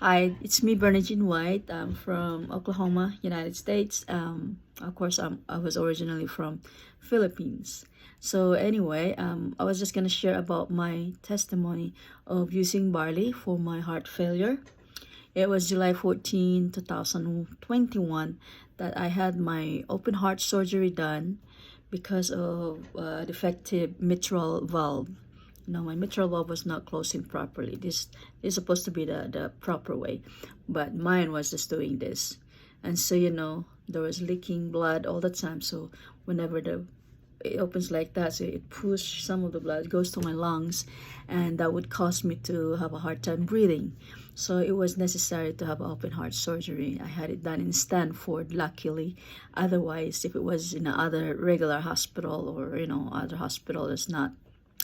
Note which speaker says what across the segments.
Speaker 1: Hi, it's me, Bernadine White. I'm from Oklahoma, United States. Of course, I was originally from Philippines. So anyway, I was just gonna share about my testimony of using barley for my heart failure. It was July 14, 2021, that I had my open heart surgery done because of defective mitral valve. No, my mitral valve was not closing properly. This is supposed to be the proper way, but mine was just doing this. And so, there was leaking blood all the time. So whenever it opens like that, so it pushes some of the blood, goes to my lungs, and that would cause me to have a hard time breathing. So it was necessary to have open heart surgery. I had it done in Stanford, luckily. Otherwise, if it was in another regular hospital, or other hospital that's not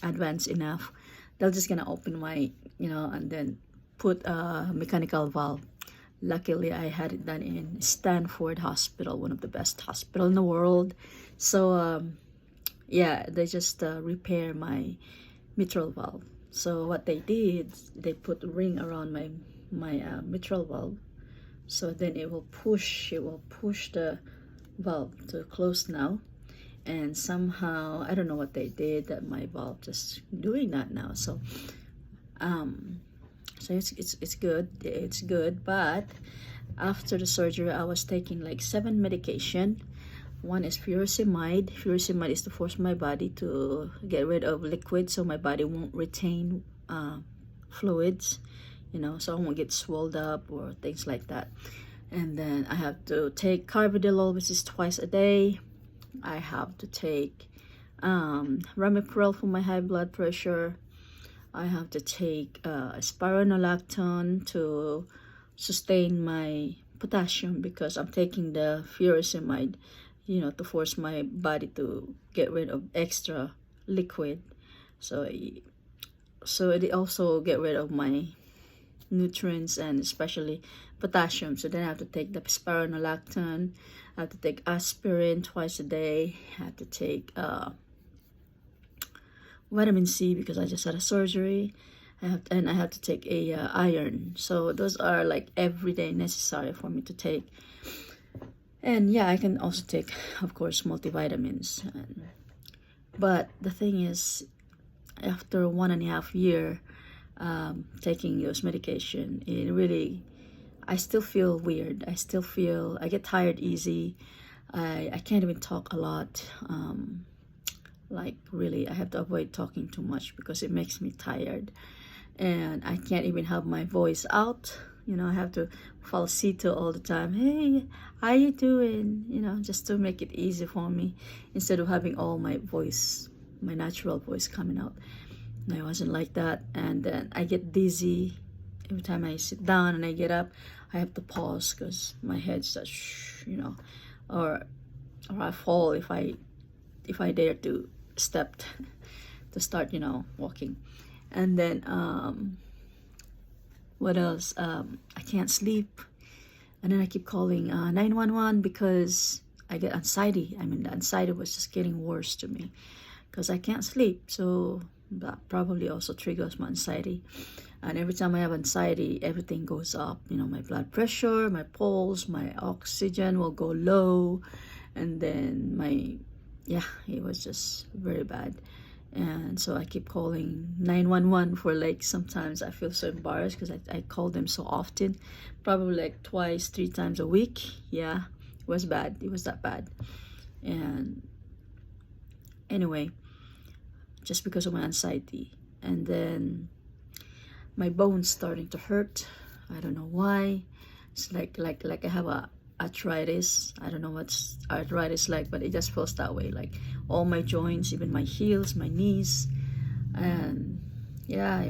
Speaker 1: advanced enough, they're just gonna open my, and then put a mechanical valve. Luckily, I had it done in Stanford Hospital, one of the best hospital in the world. So yeah, they just repair my mitral valve. So what they did, they put a ring around my mitral valve, so then it will push the valve to close now. And somehow, I don't know what they did, that my valve just doing that now. So it's good. But after the surgery, I was taking like 7 medication. One is furosemide. Furosemide is to force my body to get rid of liquid, so my body won't retain fluids, so I won't get swelled up or things like that. And then I have to take carvedilol, which is twice a day. I have to take ramipril for my high blood pressure. I have to take spironolactone to sustain my potassium, because I'm taking the furosemide, to force my body to get rid of extra liquid. So it also get rid of my nutrients, and especially potassium. So then I have to take the spironolactone. I have to take aspirin twice a day. I have to take vitamin C, because I just had a surgery. I have to take a iron. So those are like everyday necessary for me to take. And yeah, I can also take, of course, multivitamins. But the thing is, after 1.5 year taking those medication, I still feel weird. I get tired easy. I can't even talk a lot. Like really, I have to avoid talking too much because it makes me tired. And I can't even have my voice out. I have to falsetto all the time. Hey, how you doing? Just to make it easy for me, instead of having all my voice, my natural voice coming out. I wasn't like that. And then I get dizzy every time I sit down, and I get up. I have to pause because my head starts, or I fall if I dare to step to start, walking. And then what else? I can't sleep, and then I keep calling 911 because I get anxiety. I mean, the anxiety was just getting worse to me because I can't sleep. So that probably also triggers my anxiety. And every time I have anxiety, everything goes up. My blood pressure, my pulse, my oxygen will go low, and then it was just very bad. And so I keep calling 911 for, like, sometimes I feel so embarrassed because I call them so often, probably like twice, 3 times a week. Yeah, it was bad. It was that bad. And anyway, just because of my anxiety. And then my bones starting to hurt. I don't know why. It's like I have a arthritis. I don't know what's arthritis like, but it just feels that way. Like all my joints, even my heels, my knees. And yeah,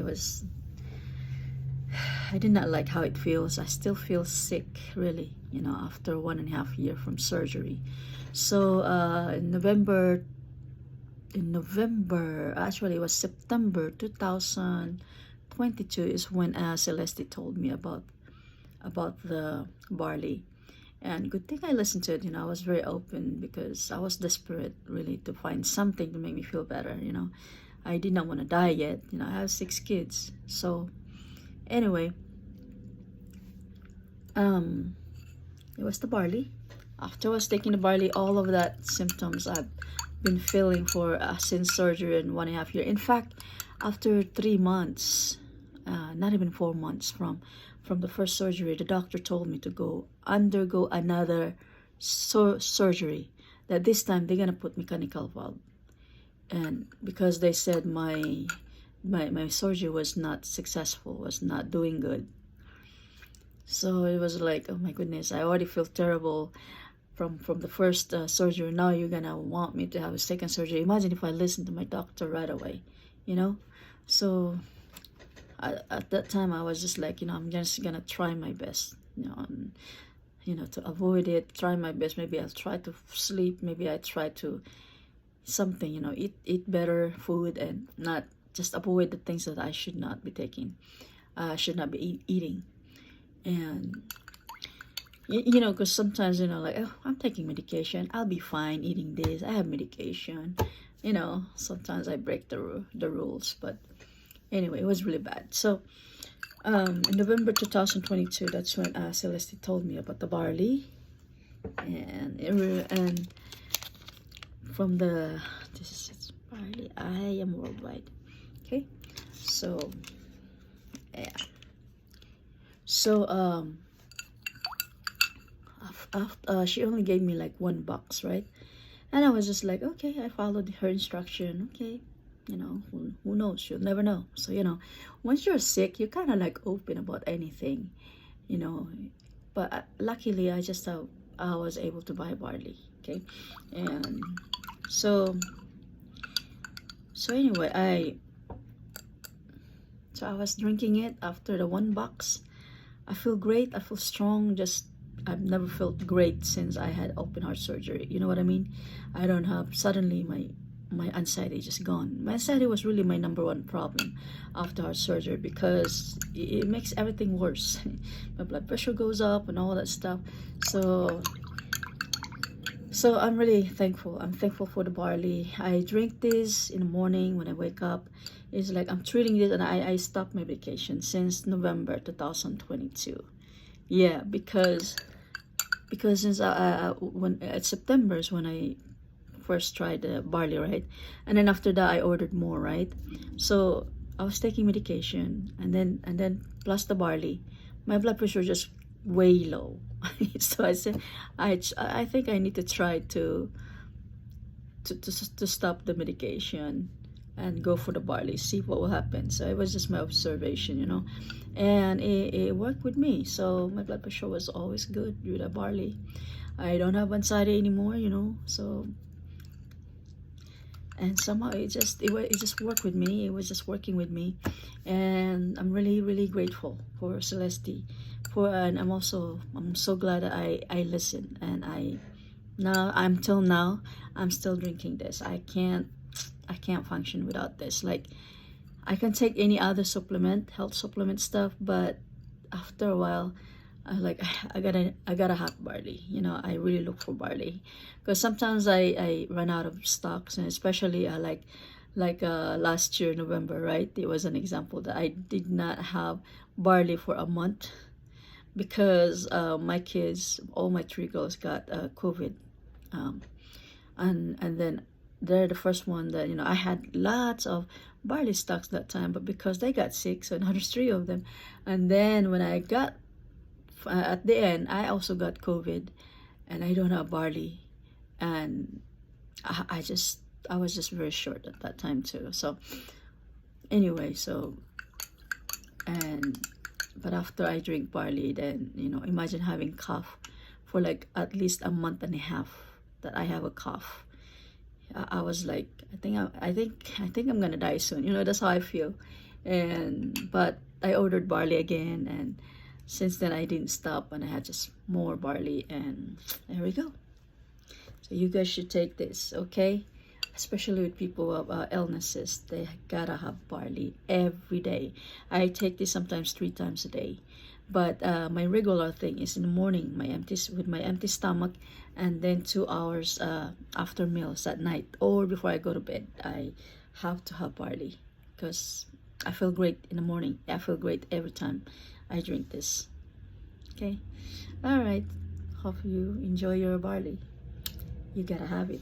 Speaker 1: I did not like how it feels. I still feel sick, really, after 1.5 year from surgery. So in November, actually it was September 2022 is when Celeste told me about the barley. And good thing I listened to it. I was very open because I was desperate, really, to find something to make me feel better. I did not want to die yet. I have 6 kids. So anyway, um it was the barley. After I was taking the barley, all of that symptoms I've been feeling for since surgery in 1.5 years. In fact, after 3 months, not even 4 months from the first surgery, the doctor told me to go undergo another surgery. That this time they're gonna put mechanical valve, and because they said my surgery was not successful, was not doing good. So it was like, oh my goodness, I already feel terrible from the first surgery. Now you're gonna want me to have a second surgery. Imagine if I listened to my doctor right away, you know. So at that time I was just like, I'm just gonna try my best, and, to avoid it, try my best. Maybe I'll try to sleep, maybe I try to something, eat better food, and not just avoid the things that I should not be taking, should not be eating. And because sometimes, like, oh, I'm taking medication, I'll be fine eating this, I have medication. Sometimes I break the rules. But anyway, it was really bad. So in November 2022, that's when Celeste told me about the barley. And from this is barley, IAM worldwide. Okay, so yeah. So after, she only gave me like 1 box, right? And I was just like, okay, I followed her instruction. Okay, who knows? You'll never know. So once you're sick, you're kind of like open about anything, but luckily I was able to buy barley. Okay, and so anyway, I was drinking it after the 1 box. I feel great, I feel strong. Just I've never felt great since I had open heart surgery. You know what I mean? I don't have, suddenly my anxiety just gone. My anxiety was really my #1 problem after heart surgery, because it makes everything worse. My blood pressure goes up and all that stuff. So I'm really thankful. I'm thankful for the barley. I drink this in the morning when I wake up. It's like I'm treating this, and I stopped my medication since November 2022. Yeah, because since when September is when I first tried the barley, right? And then after that I ordered more, right? So I was taking medication, and then plus the barley, my blood pressure just way low. So I said, I think I need to try to stop the medication and go for the barley, see what will happen. So it was just my observation, and it worked with me. So my blood pressure was always good with the barley. I don't have anxiety anymore, so, and somehow it just worked with me. It was just working with me, and I'm really, really grateful for Celeste, and I'm so glad that I listened, and till now I'm still drinking this. I can't function without this. Like, I can take any other health supplement stuff, but after a while I gotta have barley. I really look for barley, because sometimes I run out of stocks, and especially last year November, right? It was an example that I did not have barley for a month, because my kids, all my 3 girls, got COVID, and then they're the first one that, I had lots of barley stocks that time, but because they got sick, so now there's 3 of them. And then when I got at the end, I also got COVID, and I don't have barley, and I was just very short at that time too. So anyway, but after I drink barley, then imagine having cough for like at least a month and a half, that I have a cough. I was like, I think I'm gonna die soon. That's how I feel. But I ordered barley again, and since then I didn't stop, and I had just more barley, and there we go. So you guys should take this, okay? Especially with people with illnesses, they gotta have barley every day. I take this sometimes 3 times a day. But my regular thing is in the morning, with my empty stomach, and then 2 hours after meals at night, or before I go to bed, I have to have barley, because I feel great in the morning. I feel great every time I drink this. Okay, all right. Hope you enjoy your barley. You gotta have it.